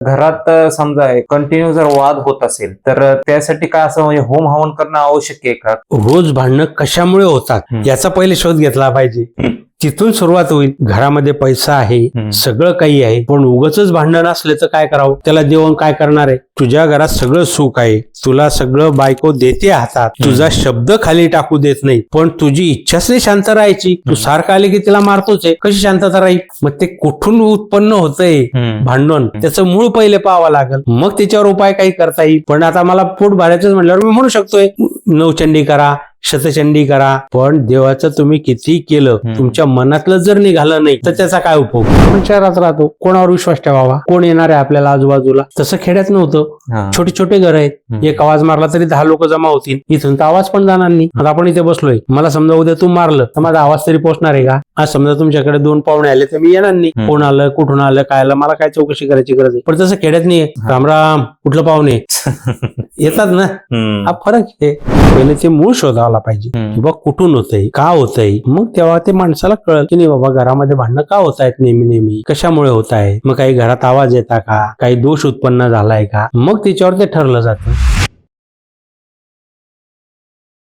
घरात समजा कंटिन्यू जर वाद होत असेल तर त्यासाठी काय असं म्हणजे होम हवन करणं आवश्यक आहे का? रोज भांडणं कशामुळे होतात याचा पहिले शोध घेतला पाहिजे. तिथून सुरुवात होईल. घरामध्ये पैसा आहे, सगळं काही आहे, पण उगाचच भांडण असले तर काय करावं? त्याला देऊन काय करणार आहे? तुझ्या घरात सगळं सुख आहे, तुला सगळं बायको देते हातात, तुझा शब्द खाली टाकू देत नाही, पण तुझी इच्छाच नाही शांत राहायची. तू सारखं आले की तिला मारतोच आहे, कशी शांतता राहील? मग ते कुठून उत्पन्न होतंय भांडण, त्याचं मूळ पहिले पाहावं लागेल, मग त्याच्यावर उपाय काही करता येईल. पण आता मला पोट भरायचंच म्हटल्यावर मी म्हणू शकतोय नवचंडी करा, शतचंडी करा, पण देवाचं तुम्ही किती केलं, तुमच्या मनातलं जर निघालं नाही तर त्याचा काय उपयोग? आपण शहरात राहतो, कोणावर विश्वास ठेवावा? कोण येणार आहे आपल्याला आजूबाजूला? तसं खेड्यात नव्हतं. छोटे छोटे घर आहेत, एक आवाज मारला तरी 10 लोक जमा होतील. इथून तर आवाज पण जाणार नाही. आता आपण इथे बसलोय, मला समजा उद्या तू मारलं तर माझा आवाज तरी पोहोचणार आहे का? आज समजा तुमच्याकडे 2 पाहुणे आले तर मी येणार नाही. कोण आलं, कुठून आलं, काय आलं, मला काय चौकशी करायची गरज आहे? पण तसं खेड्यात नाहीये. रामराम, कुठलं पाहुणे येतात ना, हा फरक आहे. पहिले ते मूळ शोधायला पाहिजे की बा कुठून होतंय, का होतंय, मग तेव्हा ते माणसाला कळलं की नाही बाबा घरामध्ये भांडणं का होत आहेत नेहमी, कशामुळे होत आहे, मग काही घरात आवाज येता का, काही दोष उत्पन्न झालाय का, मग त्याच्यावर ते ठरलं जातं.